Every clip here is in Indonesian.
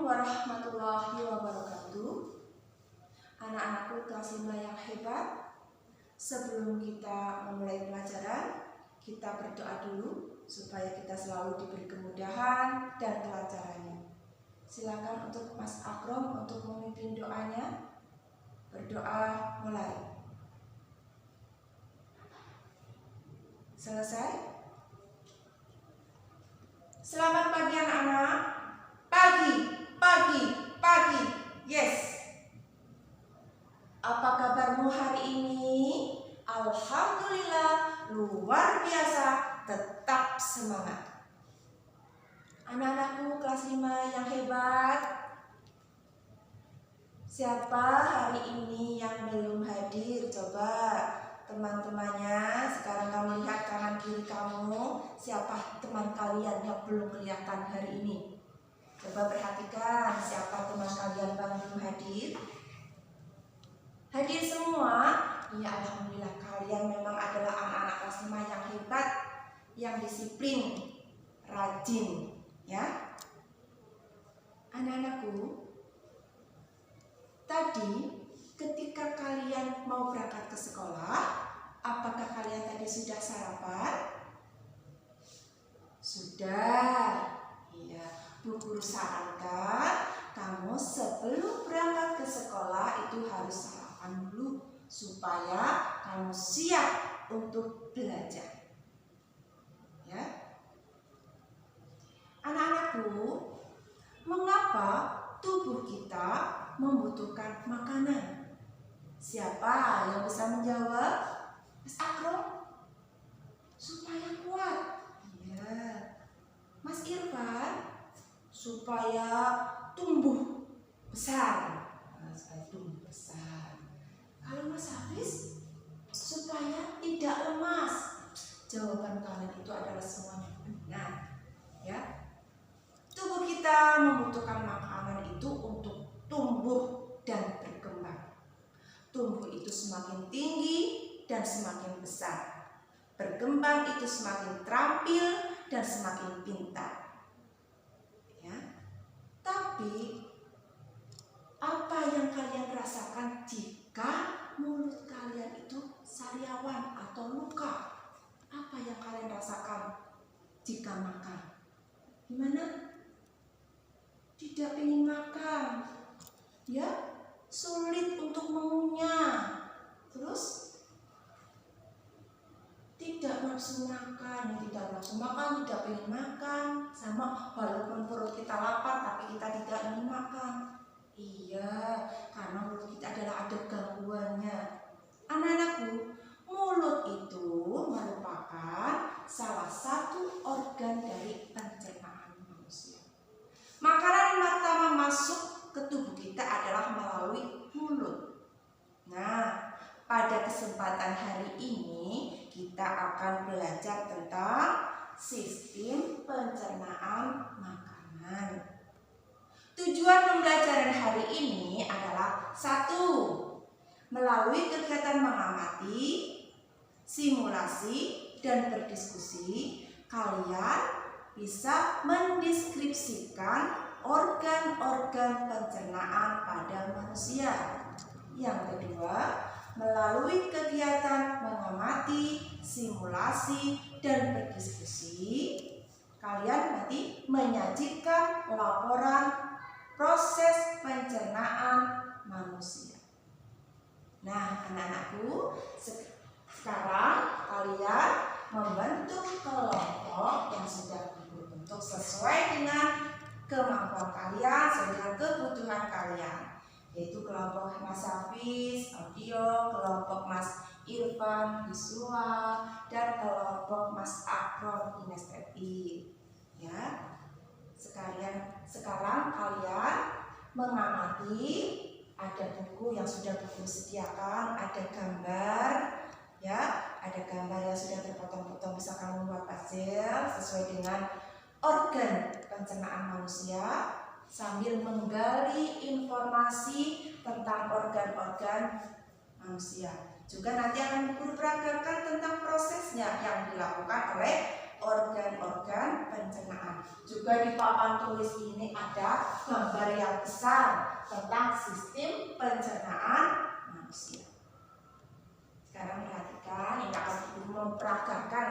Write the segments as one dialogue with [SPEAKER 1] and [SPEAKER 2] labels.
[SPEAKER 1] warahmatullahi wabarakatuh. Anak-anakku kelas 5 yang hebat, sebelum kita memulai pelajaran, kita berdoa dulu supaya kita selalu diberi kemudahan dan kelancarannya. Silakan untuk Mas Akrom untuk memimpin doanya. Berdoa mulai. Selesai? Selamat pagi anak-anak. Pagi. Yes. Apa kabarmu hari ini? Alhamdulillah, luar biasa. Tetap semangat. Anak-anakku kelas 5 yang hebat. Siapa hari ini yang belum hadir? Coba teman-temannya, sekarang kamu lihat kanan kiri kamu, siapa teman kalian yang belum kelihatan hari ini? Coba perhatikan siapa teman kalian yang belum hadir. Hadir semua? Ya alhamdulillah, kalian memang adalah anak-anak kelas 5 yang hebat, yang disiplin, rajin, ya. Anak-anakku, tadi ketika kalian mau berangkat ke sekolah, apakah kalian tadi sudah sarapan? Sudah. Iya, Bu Guru sarankan kamu sebelum berangkat ke sekolah itu harus sarapan dulu supaya kamu siap untuk belajar. Ya. Anak-anakku, mengapa tubuh kita membutuhkan makanan? Siapa yang bisa menjawab? Mas Akrom? Supaya kuat. Iya. Mas Irfan? Supaya tumbuh besar. Supaya tumbuh besar. Kalau Mas Hafiz? Supaya tidak lemas. Jawaban kalian itu adalah semuanya benar. Ya. Tubuh kita membutuhkan makanan itu untuk tumbuh dan berkembang. Tumbuh itu semakin tinggi dan semakin besar. Berkembang itu semakin terampil dan semakin pintar. Ya. Tapi apa yang kalian rasakan jika mulut kalian itu sariawan atau luka? Apa yang kalian rasakan jika makan? Gimana? Tidak ingin makan, ya, sulit untuk mengunyah, terus tidak nafsu makan, tidak ingin makan, sama walaupun perut kita lapar tapi kita tidak ingin makan. Iya, karena mulut kita adalah ada gangguannya. Anak-anakku, mulut itu merupakan salah satu organ dari pencernaan manusia. Makanan pertama masuk ke tubuh kita adalah melalui mulut. Nah, pada kesempatan hari ini kita akan belajar tentang sistem pencernaan makanan. Tujuan pembelajaran hari ini adalah 1. Melalui kegiatan mengamati, simulasi, dan berdiskusi, kalian bisa mendeskripsikan organ-organ pencernaan pada manusia. Yang kedua, melalui kegiatan mengamati, simulasi, dan berdiskusi, kalian nanti menyajikan laporan proses pencernaan manusia. Nah, anak-anakku, sekarang kalian membentuk kelompok yang sudah dibentuk sesuai dengan kemampuan kalian, sesuai dengan kebutuhan kalian, yaitu kelompok Mas Hafiz, audio, kelompok Mas Irfan, visual, dan kelompok Mas Akrom, kinestetik. Ya, sekarang kalian mengamati, ada buku yang sudah buku sediakan, ada gambar, ya, ada gambar yang sudah terpotong-potong, bisa kamu buat puzzle sesuai dengan organ pencernaan manusia sambil menggali informasi tentang organ-organ manusia. Juga nanti akan diperagakan tentang prosesnya yang dilakukan oleh organ-organ pencernaan. Juga di papan tulis ini ada gambar yang besar tentang sistem pencernaan manusia. Sekarang perhatikan, ini akan memperagakan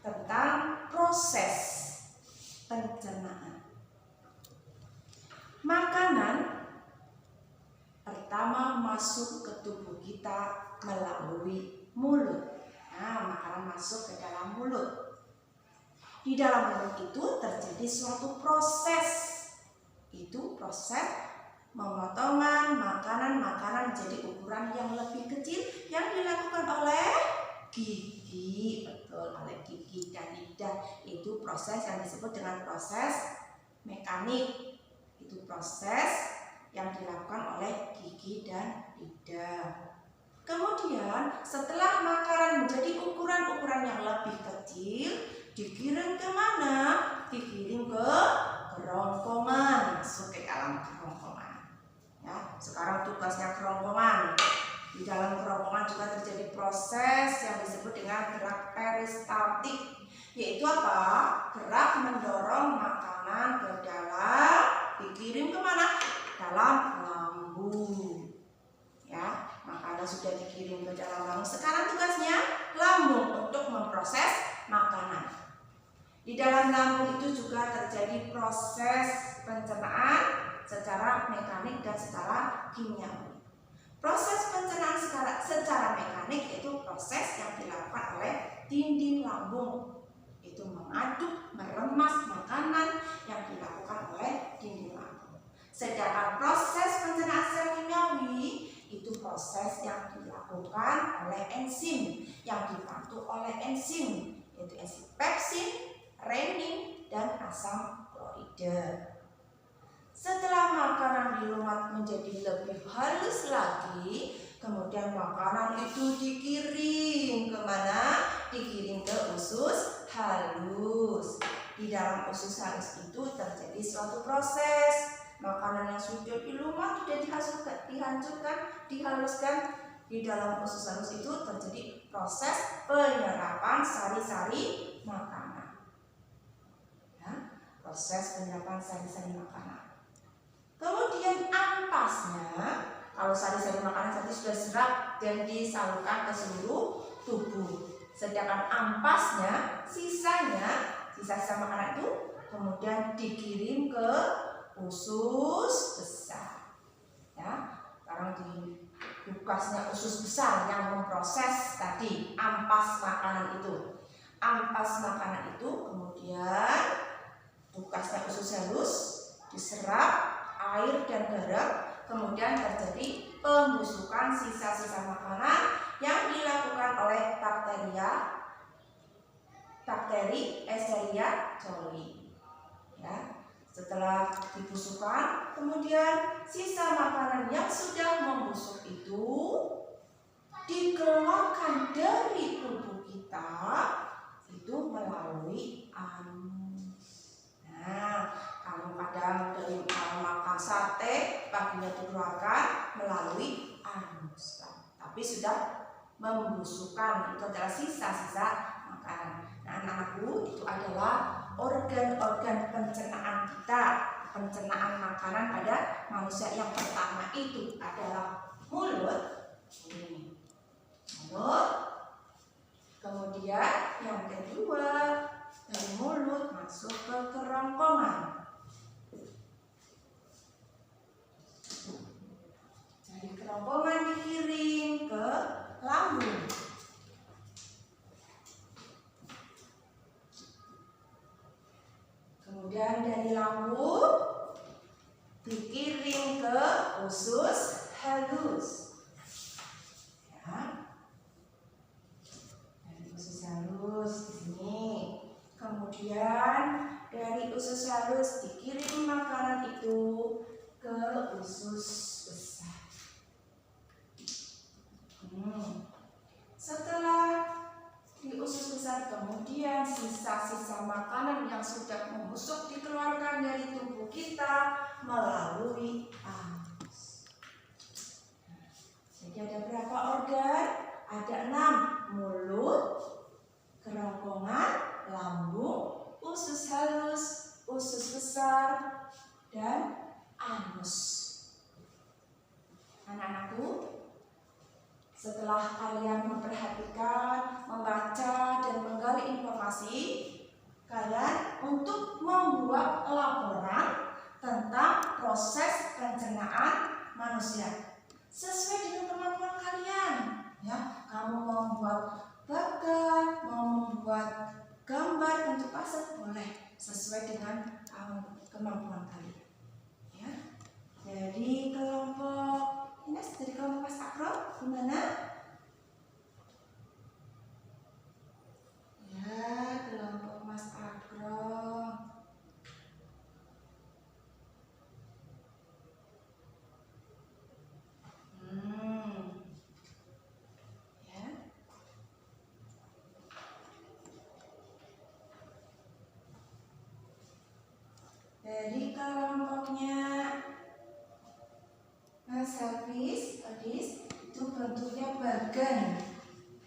[SPEAKER 1] tentang proses pencernaan. Makanan pertama masuk ke tubuh kita melalui mulut. Nah, makanan masuk ke dalam mulut. Di dalam mulut itu terjadi suatu proses. Itu proses pemotongan makanan jadi ukuran yang lebih kecil yang dilakukan oleh gigi. Betul, oleh gigi dan lidah. Itu proses yang disebut dengan proses mekanik. Itu proses yang dilakukan oleh gigi dan lidah. Kemudian setelah makanan menjadi ukuran-ukuran yang lebih kecil, dikirim ke mana? Dikirim ke kerongkongan, masuk ke dalam kerongkongan. Ya, sekarang tugasnya kerongkongan. Di dalam kerongkongan juga terjadi proses yang disebut dengan gerak peristaltik, yaitu apa? Gerak mendorong makanan ke dalam, dikirim ke mana? Dalam lambung. Ya, makanan sudah dikirim ke dalam lambung. Sekarang tugasnya lambung untuk memproses makanan. Di dalam lambung itu juga terjadi proses pencernaan secara mekanik dan secara kimiawi. Proses pencernaan secara mekanik itu proses yang dilakukan oleh dinding lambung. Itu mengaduk, meremas makanan yang dilakukan oleh dinding lambung. Sedangkan proses pencernaan secara kimiawi itu proses yang dilakukan oleh enzim, yang dibantu oleh enzim, yaitu enzim pepsin, renin, dan asam klorida. Setelah makanan dilumat menjadi lebih halus lagi, kemudian makanan itu dikirim kemana? Dikirim ke usus halus. Di dalam usus halus itu terjadi suatu proses. Makanan yang sudah dilumat, sudah dihaluskan di dalam usus halus itu terjadi proses penyerapan sari-sari makanan. Ya, proses penyerapan sari-sari makanan. Kemudian ampasnya, kalau sari-sari makanan tadi sudah serap dan disalurkan ke seluruh tubuh. Sedangkan ampasnya, sisa-sisa makanan itu kemudian dikirim ke usus besar. Ya, sekarang di tugasnya usus besar yang memproses tadi ampas makanan itu. Ampas makanan itu kemudian tugasnya usus halus diserap air dan garam, kemudian terjadi pembusukan sisa-sisa makanan yang dilakukan oleh bakteri Escherichia coli. Ya, setelah dibusukkan, kemudian sisa makanan yang sudah membusuk itu dikeluarkan dari tubuh kita itu melalui anus. Nah, kalau kadang dari makan sate paginya dikeluarkan melalui anus, tapi sudah membusukkan, itu adalah sisa-sisa makanan. Nah, anak-anakku, itu adalah organ-organ pencernaan kita. Pencernaan makanan pada manusia yang pertama itu adalah mulut. Mulut. Kemudian yang kedua dari mulut masuk ke kerongkongan. Dari kerongkongan dikirim ke lambung. Kemudian dari lambung dikirim ke usus halus. Ya. Dari usus halus di sini. Kemudian dari usus halus dikirim makanan itu ke usus besar. Setelah di usus besar, kemudian sisa-sisa makanan yang sudah membusuk dikeluarkan dari tubuh kita melalui anus. Jadi ada berapa organ? Ada 6. Mulut, kerongkongan, lambung, usus halus, usus besar, dan anus. Anak-anakku, setelah kalian memperhatikan, membaca, dan menggali informasi, kalian untuk membuat laporan tentang proses pencernaan manusia sesuai dengan kemampuan kalian. Ya, kamu mau membuat bagan, mau membuat gambar bentuk puzzle, boleh sesuai dengan kemampuan kalian. Ya, jadi kelompok Ines dari kelompok Mas Akrom gimana? Ya, kelompok Mas Akrom. Ya. Dari kelompoknya Mas Hafiz, itu bentuknya bagan,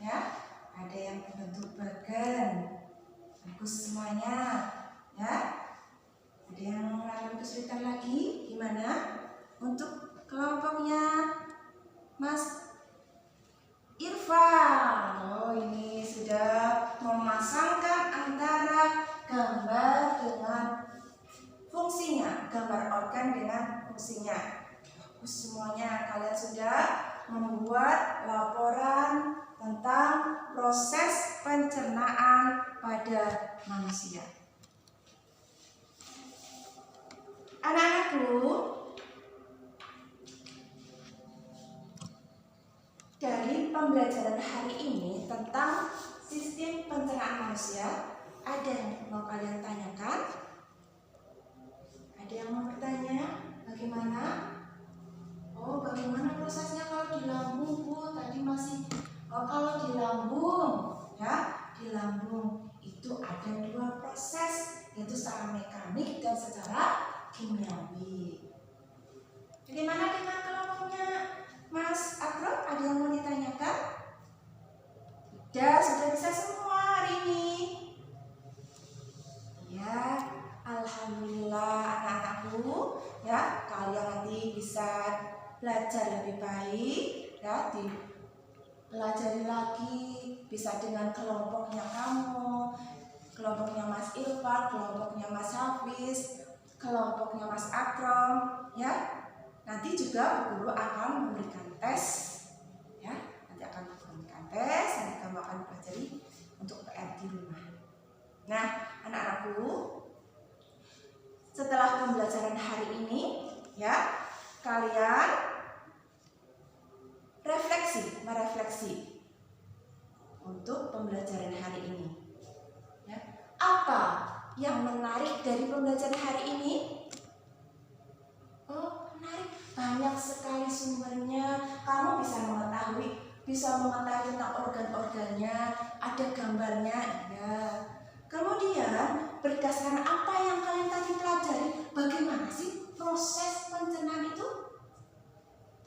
[SPEAKER 1] ya. Ada yang berbentuk bagan, bagus semuanya, ya. Ada yang mengalami kesulitan lagi, gimana? Untuk kelompoknya Mas Irfan, oh ini sudah memasangkan antara gambar dengan fungsinya, gambar organ dengan fungsinya. Semuanya kalian sudah membuat laporan tentang proses pencernaan pada manusia. Anak-anakku, dari pembelajaran hari ini tentang sistem pencernaan manusia, ada yang mau kalian tanyakan? Ada yang mau bertanya? Bagaimana? Oh, bagaimana prosesnya kalau di lambung, Bu? Tadi masih kalau di lambung, ya, di lambung itu ada dua proses, yaitu secara mekanik dan secara kimiawi. Bagaimana dengan kelompoknya Mas Akrom? Ada yang mau ditanyakan? Sudah bisa semua hari ini. Ya, alhamdulillah anak-anakku, ya, kalian nanti bisa belajar lebih baik, ya, dipelajari lagi, bisa dengan kelompoknya kamu, kelompoknya Mas Irfan, kelompoknya Mas Hafiz, kelompoknya Mas Akrom, ya. Nanti juga guru akan memberikan tes, ya, nanti akan memberikan tes, nanti kamu akan pelajari untuk PR di rumah. Nah, anak-anakku, setelah pembelajaran hari ini, ya, kalian merefleksi untuk pembelajaran hari ini. Ya, apa yang menarik dari pembelajaran hari ini? Oh, menarik, banyak sekali sumbernya. Kamu bisa mengetahui tentang organ-organnya, ada gambarnya, ya. Kemudian berdasarkan apa yang kalian tadi pelajari, bagaimana sih proses pencernaan itu?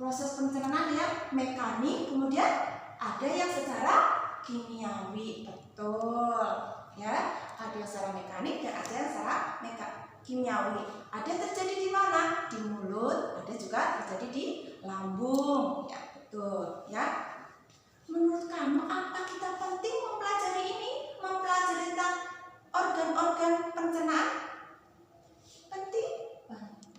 [SPEAKER 1] Proses pencernaan ya mekanik, kemudian ada yang secara kimiawi, betul, ya. Ada yang secara mekanik dan ada yang secara kimiawi. Ada yang terjadi di mana? Di mulut, ada juga terjadi di lambung, ya, betul, ya. Menurut kamu apa kita penting mempelajari ini? Mempelajari tentang organ-organ pencernaan? Penting?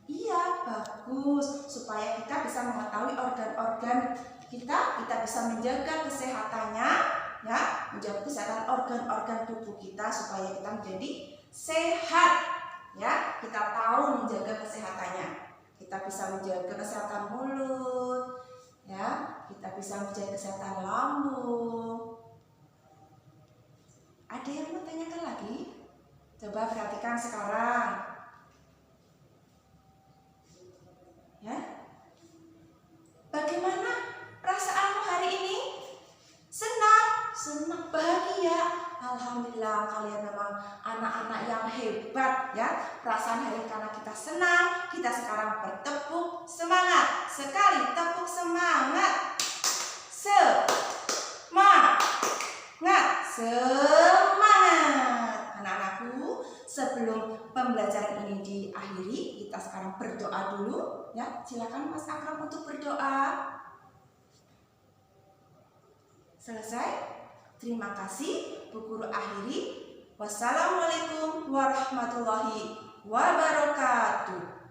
[SPEAKER 1] Iya, bagus. Supaya kita bisa mengetahui organ-organ kita bisa menjaga kesehatannya, ya, menjaga kesehatan organ-organ tubuh kita supaya kita menjadi sehat, ya. Kita tahu menjaga kesehatannya. Kita bisa menjaga kesehatan mulut, ya. Kita bisa menjaga kesehatan lambung. Ada yang mau tanyakan lagi? Coba perhatikan sekarang. Ya. Bagaimana perasaanmu hari ini? Senang, bahagia. Alhamdulillah, kalian memang anak-anak yang hebat, ya. Perasaan hari ini karena kita senang, kita sekarang bertepuk semangat. Sekali tepuk semangat. Semangat. pembelajaran ini diakhiri. Kita sekarang berdoa dulu ya. Silakan Mas Akram untuk berdoa. Selesai. Terima kasih. Bu Guru akhiri. Wassalamualaikum warahmatullahi wabarakatuh.